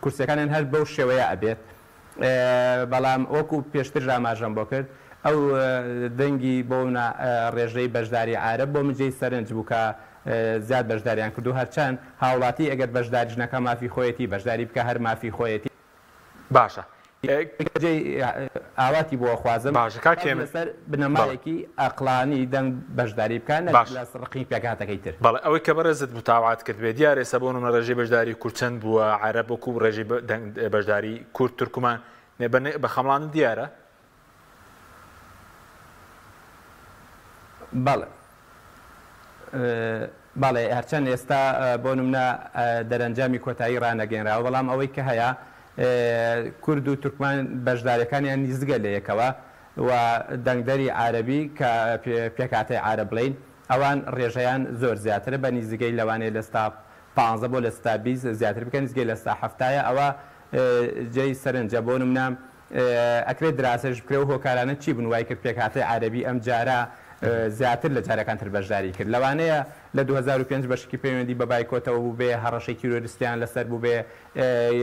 کورسەکانیان هەر بەو شێوەیە ئەبێت بەڵام وەکو پێشتر ژاماژەم بۆ کرد ئەو دەنگی بۆ ڕێژەی بەشداری عارەب بۆ مجێی سەرنج بوو کە زیاد بەشداریان کردو هەرچەند هاوڵاتی ئەگەر بەشداریش نەکە مافی خۆیەتی بەشداری بکە هەر مافی خۆیەتی باشە ئاواتی بۆ خوازم باشەکەسەر بنەمایەکی ئەقلانی دەنگ بەشداری بکەن لە سڕقی پێکاتەکەی تر بەڵێ ئەوەی کە بەڕێزت متاوات کرد بێ دیارە ئێستا بۆ نمونە ڕێژەی بەشداری کورچەند بووە عەرەب وەکو ڕێژەی بەشداری کورد تورکمان بە خەمڵان دیارە بەڵێ هەرچەند ئێستا بۆ نمونە دەرەنجامی کۆتایی ڕانەگەێنراوە بەڵام ئەوەی کە هەیە کورد و تورکمان بەشدارەکانیان نزگە لە یەکەوە و دەنگدەری عارەبی کە پێکاتی عارە بڵین ئەوان ڕێژەیان زۆر زیاترە بە نزیگەی لەوانەیە لە ستا 15 بۆ لە ستا 20 زیاتر بکەن نزگەی لە ستا 7 ئەوە جێی سەرنجە بۆ نمونە ئەکرێت دراسەش بکرێ و هۆکارانە چی بن وای کرد پێکاتی عارەبی ئەم جارە زیاتر لە جارەکان تر بەشداری کرد لەوانەیە لە 2005 بەشکی پەیوەندی بە بایکۆتەوە بوو بێ هەڕەشەی تیرۆریستیان لەسەر بوو بێ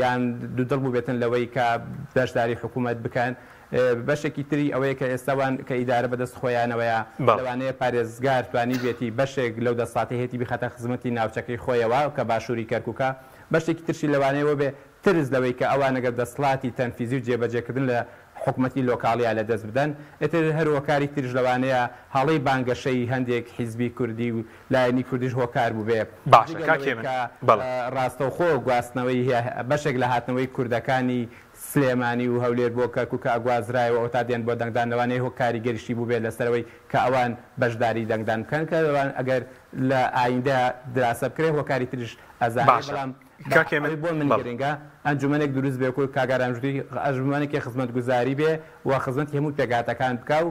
یان دوودڵ بوو بێتن لەوەی کە بەشداری حکوومەت بکەن بەشێکی تری ئەوەیە کە ئێستاوان کە ئیدارە بەدەست خۆیانەوەیە لەوانەیە پارێزگار توانی بێتی بەشێک لەو دەسڵاتی هێتی بخاتە خزمەتی ناوچەکەی خۆیەوە کە باشووری کەرکووکە بەشێکی ترشی لەوانەیەوە بێ ترس لەوەی کە ئەوانەگەر دەسڵاتی تەنفیزی و جێبەجێکردن لە حکوومەتی لۆکاڵیا لە دەست بدەن ئێتر هەروەکاری ترش لەوانەیە هەڵی بانگەشەی هەندێک حیزبی کوردی و لایەنی کوردیش هۆکار بوو بێ ڕاستەوخۆ گواستنەوەی بەشێک لە هاتنەوەی کوردەکانی سلێمانی و هەولێر بۆ کەرکووکە ئەگوازرایەوە ئەو تا دێن بۆ دەنگدانەوانەیە هۆکاری گەریشتی بوو بێت لەسەرەوەی کە ئەوان بەشداری دەنگدان بکەن کە ئەوان ئەگەر لە ئایندە دراسە بکرێت هۆکاری ترش ئەزانێت بەڵام بۆ من گرنگە ئەنجومەنێک دروست بێ و کاگەرانژوی ئەنجومەنێکی خزمەت گوزاری بێ و خزمەت هەموو پێگاتەکان بکە و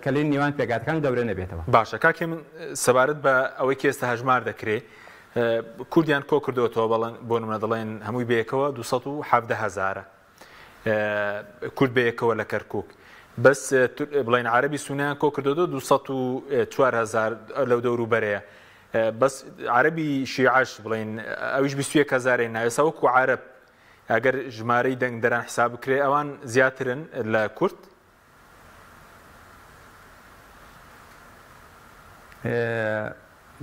کەلین نێوان پێگاتەکان گەورە نەبێتەوە. باشە کاکێ من سەبارەت بە ئەوەی کە ئێستا هەژمار دەکرێت کوردیان کۆ کردوەوە بەڵێن بۆ نمونە دەڵێن هەمووی بەیەکەوە 270,000 کورد بەیەکەوە لە کەرکووک بەس بڵین عربی سونیان کۆ کردەوە 204,000 لەو دەوروبەرەیە بەس عربی شیعش بڵین ئەویش 21,000 ناوێسا وەکو عرب ئەگەر ژمارەی دەنگدەران حساب بکرێ ئەوان زیاترن لە کورد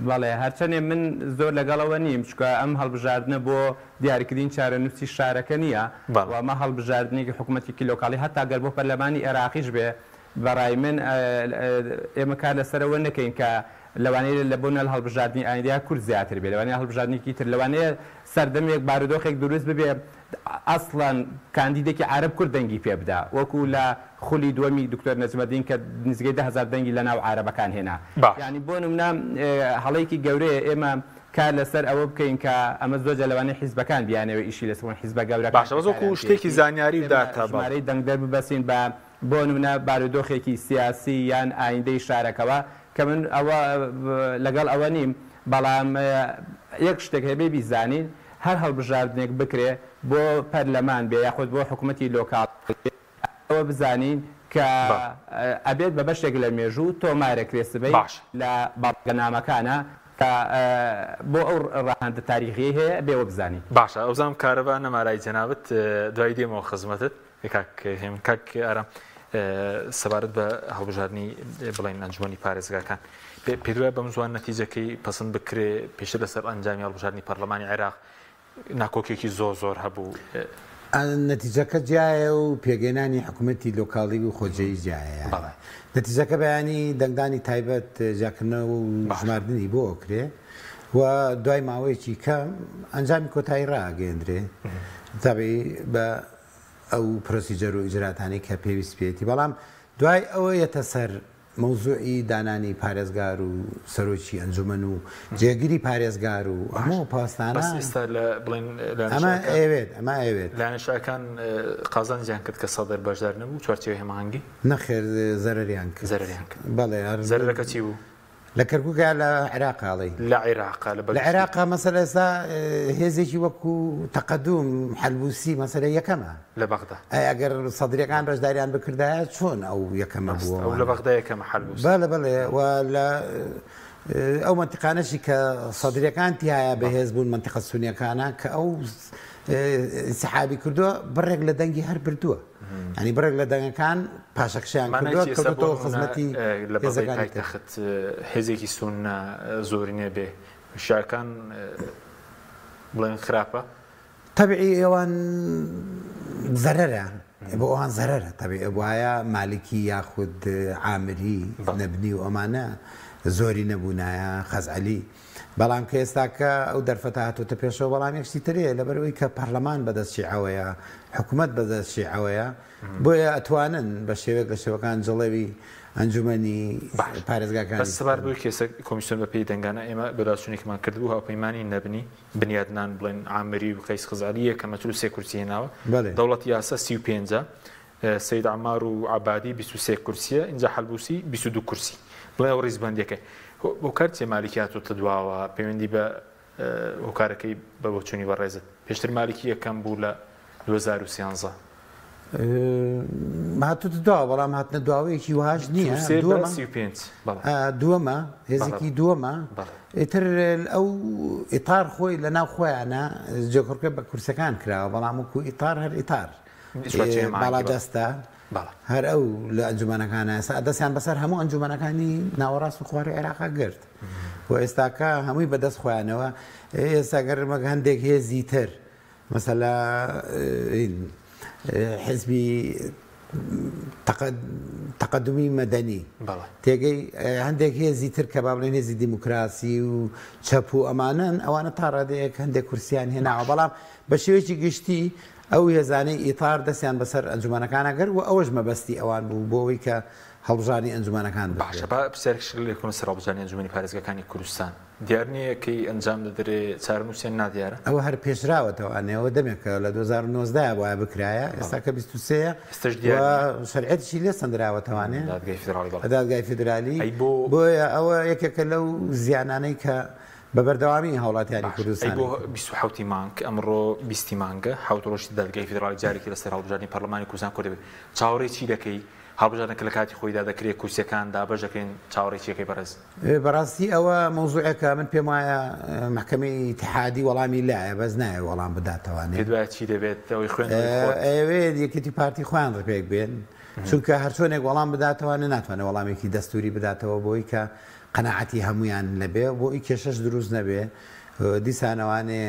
بەڵێ هەرچەنێ من زۆر لەگەڵەوە نیم چکە ئەم هەڵبژاردنە بۆ دیاریکردین چارەنووسی شارەکە نییە و ئەمە هەڵبژاردنێکی حکوومەتێکی لۆکاڵی هەتا گەر بۆ پەرلەمانی عێراقیش بێ بەڕای من ئێمە کار لەسەرەوە نەکەین کە لەوانەیە لە بۆنە هەڵبژاردننی ئایندیا کورد زیاتر بێ لەوانەیە هەڵبژاردنێکی تر لەوانەیە سەردەمێک بارودۆخێک دروست ببێ ئەسڵەن کاندیدێکی عرب کورد دەنگی پێ بدا وەکو لە خولی دووەمی دکتۆر نەجمەدین کە نزگەی 10,000 دەنگی لە ناو عربەکان هێنا یعنی بۆ نمونە هەڵەیەکی گەورەیە ئێمە کار لەسەر ئەوە بکەین کە ئەمە زۆرجە لەوانەیە حیزبەکان بیانەوە ئیشی لەسەر حیزبە گەورە باشە وەکو شتێکی زانیاری و داتابارەی دەنگدەر ببەسین بە بۆ نمونە بارودۆخێکی سیاسی یان ئایندەی شارەکەەوە کە من ئەوە لەگەڵ ئەوە نیم بەڵام یەک شتێک هەبێ بیزانین هەر هەڵبژاردنێک بکرێ بۆ پەرلەمان بێ یاخود بۆ حکوومەتی لۆکاڵ ئەوە بزانین کە ئەبێت بە بەشێک لە مێژوو تۆمارە کرێسبەی لە بەڵگەنامەکانە کە بۆ ئەو ڕاهەندە تاریخی هەیە بێوە بزانین. باشە ئەوزانم کارەبا نەمارای جەنابەت دوای دێمەوە خزمەتت کاک ئارام سەبارەت بە هەڵبژاردننی بڵین ئەنجومەنی پارێزگاکان پێدوای بەم زوان نەتیجەکەی پەسەند بکرێ پێشتر لەسەر ئەنجامی هەڵبژاردننی پەرلەمانی عێراق ناکۆکێکی زۆر هەبوو نەتیجەکە جیایە و پێگەێنانی حکوومەتی لۆکاڵی و خۆجێی جیایە نەتیجەکە بەیانی دەنگدانی تایبەت جاکردنەوە و ژماردننی بۆ ئۆکرێ و دوای ماوەیەکی کەم ئەنجامی کۆتایی ڕاگەێنرێ تابی بە ئەو پرۆسیجەر و ئیجراتانی کە پێویست پێێتی بەڵام دوای ئەوە یەتە سەر مەوزوعی دانانی پارێزگار و سەرۆکی ئەنجومەن و جێگیری پارێزگار و هەموو پاستانە ئەمە ئەوێت لایەنشەکان قازانجیان کرد کە سەدەر بەشدار نەبوو چوارچێوەی هەماهەنگی نەخێر زەرریان کرد بەڵێ زەرەکە چی بوو؟ لە کەرکووکە لە عێراقاڵی لە عێراقا مەسەلە ئێستا هێزێکی وەکو تەقەدوم حەلبوسی مەسەلە یەکەمە لە بەغدا ئەگەر سەدرەکان بەشداریان بکردایە چۆن ئەو یەکەمە بووە لە بەغدا یەکەمە حەلبوس بەڵێ و لە ئەو منتیقانەشی کە سەدرەکانتی هەیە بەهێز بوون منتیقە سونیەکانە کە ئەو سەحابی کردووە بڕێک لە دەنگی هەر بردووە ینی بڕێک لە دەنگەکان پاشەکشیان کردووە کەوتەوە خزمەتی لە بەغدای تەخت هێزێکی سون زۆری نێبێ شارەکان بڵێن خراپە تەبیعی ئێوان زەرەرە بۆ ئەوان زەرەرە تەبیعی وایە مالکی یاخود عامری نەبنی و ئەمانە زۆری نەبوونایە خەزعەلی بەڵام کە ئێستاکە ئەو دەرفەتە هاتوتە پێشەوە بەڵام یەکشتی ترەیە لەبەرەوەی کە پەرلەمان بەدەست شیعەوەیە حکوومەت بەدەست شیعەوەیە بۆیە ئەتوانن بە شێوەیەک لە شێوەکان جڵەوی ئەنجومەنی پارێزگاکان سەبار بۆی کێسە کۆمیسیۆن بە پێی دەنگانە ئێمە بەداچوونێکمان کردبوو هاوپەیمانی نەبنی بنیادنان بڵێن عامری و قەیس خزالیە کە مەچول سێ کورسی هێناوە دەوڵەتی یاسا 35 سید عمار و عبادی 23 کورسیە اینجا حەلبوسی 22 کورسی بڵێ ئەو ڕیزبەندەکەی بۆ کارچێ مالیکیاتۆتە دواوە پەیوەندی بە هۆکارەکەی بە بۆچوونی بەڕێزت پێشتر مالیکی یەکەم بوو لە 2013 هاتوتە دواوە بەڵام هاتنە دواوەیەکی وهاش نییە دووەمە هێزێکی دووەمە ئیتر ئەو ئیتار خۆی لە ناو خۆیانە جێکڕکە بە کورسەکان کراوە بەڵام وەکو ئیتار هەر ئیتار باڵا دەستە هەر ئەو لە ئەنجومەنەکانە دەستیان بەسەر هەموو ئەنجومەنەکانی ناوەڕاست و خواری عێراقا گرت و ئێستاکە هەمووی بەدەست خۆیانەوە ئێستا گەرمە هەندێک هێزی تر مەسەلا حزبی تەقەدمی مەدەنی تێگەی هەندێک هێزی تر کە با بڵێن هێزی دیموکراسی و چەپ و ئەمانن ئەوانە تا ڕادەیەک هەندێک کورسیان هێناوە بەڵام بە شێوەیەکی گشتی ئەو هێزانەی ئیتار دەستیان بەسەر ئەنجومەنەکانە گەر و ئەوەش مەبەستی ئەوان بوو بۆەوەی کە هەڵبژارنی ئەنجومانەکان باشە با پرسیارێکش لێکۆن سەر هەڵبژارنی ئەنجومەنی پارێزگاکانی کوردستان دیار نییە کەی ئەنجام دەدرێت چارەنووسێن نادیارە ئەوە هەر پێشراوەتەوەوانەوە دەمێکە لە 2009 وایە بکرایە ئێستا کە 23 شەرعەتیشی لێ سندراوەتەوانێ دادگای فیدرالی بۆیە ئەوە یەکێکە لەو زیانانەی کە بە بەردەوامی هاوڵاتیانی کوردستان بۆ 27 مانگ ئەمڕۆ 20 مانگە حوت ڕۆژی دادگای فیدرالی جارێکی لەسەر هەڵبژارنی پەرلەمانی کوردستان کۆ دەبێت چاوەڕێی چی دەکەی هەڵبژارنەکە لە کاتی خۆیدا دەکرێت کورسیەکاندا بەژەکەین چاوەڕێکیەکەی بەڕێز بەڕاستی ئەوە مەوزوعەکە من پێم وایە محکەمەی اتحادی وەڵامی لایە بەس نایە وەڵام بداتەوانێت دوای چی دەبێت ئەوەی خوێن ئەوێ یەکێتی پارتی خۆیان ڕپێک بێن چونکە هەرچۆنێک وەڵام بداتەوانە ناتوانێت وەڵامێکی دەستوری بداتەوە بۆی کە قەناعەتی هەمویان لەبێ بۆی کێشەش دروست نەبێ دیسانەوانێ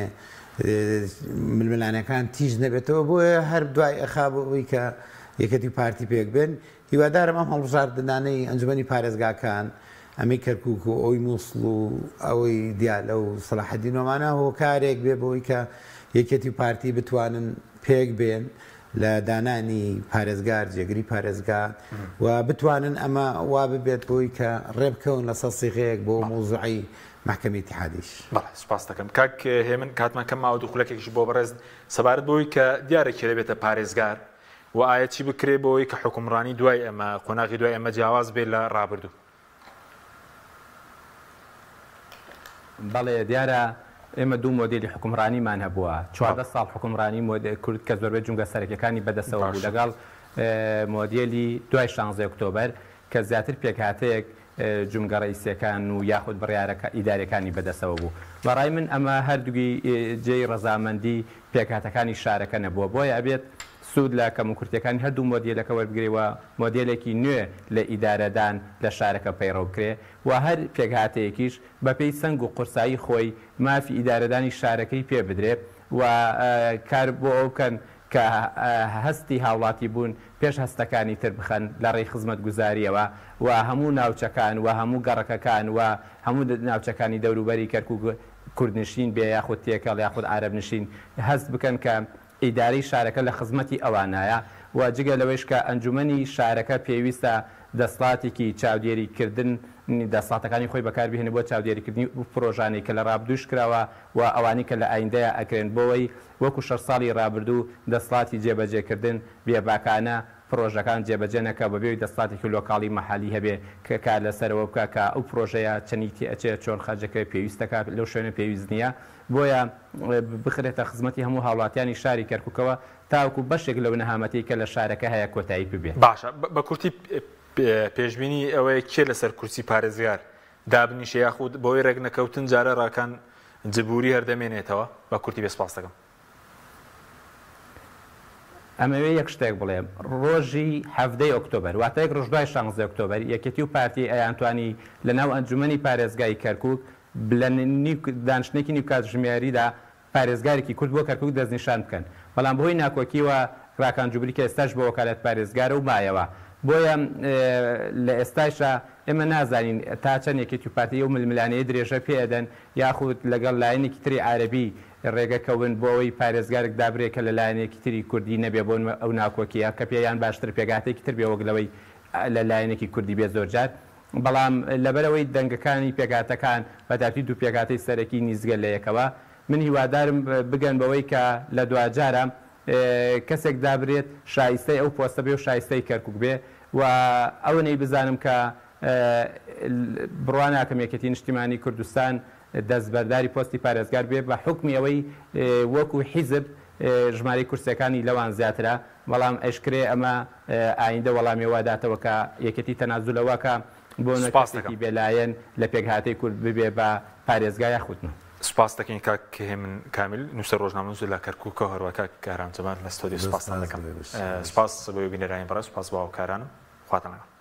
ململانەکان تیژ نەبێتەوە بۆیە هەر دوای ئەخا بۆی کە یەکەتی پارتی پێک بێن هیوادارم ئەم هەڵبژاردنانەی ئەنجومەنی پارێزگاکان ئەمەی کەرکووک و ئەوی مووسڵ و ئەوەی دیالە و سەلاحەدینۆمانە هۆکارێک بێ بۆی کە یەکەتی پارتی بتوانن پێک بێن لە دانانی پارێزگار جێگری پارێزگار و بتوانن ئەمە وا ببێت بۆی کە ڕێبکەون لە سەسیغەیەک بۆ مۆزوعی محکەمی اتحادیش. سپاس دەکەم کاک هێمن کاتمان کەم ماوە دووخولەکێکیش بۆ بەڕێز سەبارەت بۆی کە دیارێکی دەبێتە پارێزگار و ئایا چی بکرێ بۆی کە حکومڕانی دوای ئەمە قۆناغی دوای ئەمە جیاواز بێت لە ڕابردوو. بەڵێ دیارە ئێمە دوو مۆدیلی حکومڕانیمان هەبووە 14 ساڵ حکومڕانی کورد کە زۆربەی جونگە سەرەکیەکانی بەدەستەوە بوو لەگەڵ مۆدیلی دوای 16 ئۆکتۆبەر کە زیاتر پێکهاتەیەک جونگە ڕئیسیەکان و یاخود بڕیارەکە ئیدارەکانی بەدەستەوە بوو. بەڕای من ئەمە هەردووگی جێی ڕەزامەندی پێکهاتەکانی شارەکە نەبووە بۆیە ئەبێت سوود لە کەموکورتەکانی هەردوو مۆدیلەکە وەربگرێەوە مۆدیلێکی نوێ لە ئیدارەدان لە شارەکە پەیڕۆ بکرێ و هەر پێکهاتەیەکیش بەپێی سنگ و قورسایی خۆی مافی ئیدارەدانی شارەکەی پێ بدرێت و کار بۆ ئەوکەن کە هەستی هاوڵاتی بوون پێش هەستەکانی تر بخەن لە ڕێی خزمەت گوزاریەوە و هەموو ناوچەکان و هەموو گەڕەکەکان و هەموو ناوچەکانی دەوروبەری کەرکووک کوردنشین بێ یاخود تێکەڵ یاخود عارەبنشین هەست بکەن کە ئیداری شارەکە لە خزمەتی ئەوانایە و جگە لەوەیش کە ئەنجومەنی شارەکە پێویستە دەسڵاتێکی چاودێریکردن دەسڵاتەکانی خۆی بەکاربهێنێ بۆ چاودێریکردنی پرۆژانەی کە لە ڕابردووش کراوە و ئەوانی کە لە ئایندەیە ئەکرێن بۆەوەی وەکو 6 ساڵی ڕابردوو دەسڵاتی جێبەجێکردن بێباکانە پرۆژەکان جێبەجێ نەکە بەبێی دەسڵاتێکی لۆکاڵی مەحالی هەبێ کە کار لەسەرەوە بکە کە ئەو پرۆژەیە چەنیتی ئەچێت چۆن خەرجەکە پێویستەکە لەو شوێنە پێویست نییە بۆیە بخرێتە خزمەتی هەموو هاوڵاتیانی شاری کەرکووکەوە تاوەکو بەشێک لەو نەهامەتی کە لە شارەکە هەیە کۆتایی ببێ. باشە بە کورتی پێشبینی ئەوەیە کێ لەسەر کورسی پارێزگار دابنیشە یاخود بۆی ڕێک نەکەوتن جارە ڕاکان جبوری هەردەمێنێتەوە بە کورتی بێسپاس دەکەم. ئەمەوێ یەک شتێک بڵێم ڕۆژی 7 ئۆکتۆبەر واتەیەک ڕۆژ دوای 16 ئۆکتۆبەر یەکێتی و پارتی ئەیانتوانی لە ناو ئەنجومەنی پارێزگای کەرکووک لە دانیشتێکی نیوکاتژمێریدا پارێزگارێکی کورد بۆ کەرکووک دەستنیشان بکەن بەڵام بۆی ناکۆکیوە ڕاکان جوبری کە ئێستاش بۆ وەکالەت پارێزگارە و مایەوە بۆیە لە ئێستاشە ئێمە نازانین تا چەند یەکێتی و پارتی و ململانەیە درێژە پێدەن یاخود لەگەڵ لایەنێکی تری عارەبی ڕێگەکەون بۆ ئەوەی پارێزگارێک دابرێکە لە لایەنێکی تری کوردی نەبێ بۆن ئەو ناکۆکیە کە پێیان باشتر پێگاتێکی تر بێ وەگلەوەی لە لایەنێکی کوردی بێ زۆرجار بەڵام لەبەرەوەی دەنگەکانی پێگاتەکان بەتابی دوو پێگاتەی سەرەکی نیزگە لە یەکەوە من هیوادارم بگەن بەوەی کە لە دوجارە کەسێک دابرێت شایستەی ئەو پۆستە بێ و شایستەی کەرکووک بێ و ئەوەی بزانم کە بڕوان ناکەمێکەتی نیشتیمانی کوردستان دەستبەرداری پۆستی پارێزگار بێ بە حکمی ئەوەی وەکو حیزب ژمارەی کورسەکانی لەوان زیاترە بەڵام ئەشکرێ ئەمە ئایندە وەڵامی واداتەوە کە یەکەتی تەنازولەوەکە بۆ نەکەسێکی بێلایەن لە پێکهاتەی کورد ببێ بە پارێزگای خوتن. سپاس دەکەین کاک هێمن کامیل نووسەر ڕۆژنامە لە کەرکووکە هەروەکە کارامجەمان لە ستۆدیۆ سپاس دەکەم. سپاس بۆ بینەرانی بەڕێز سپاس بۆ هاوکارانم خواتان لەگەڵ.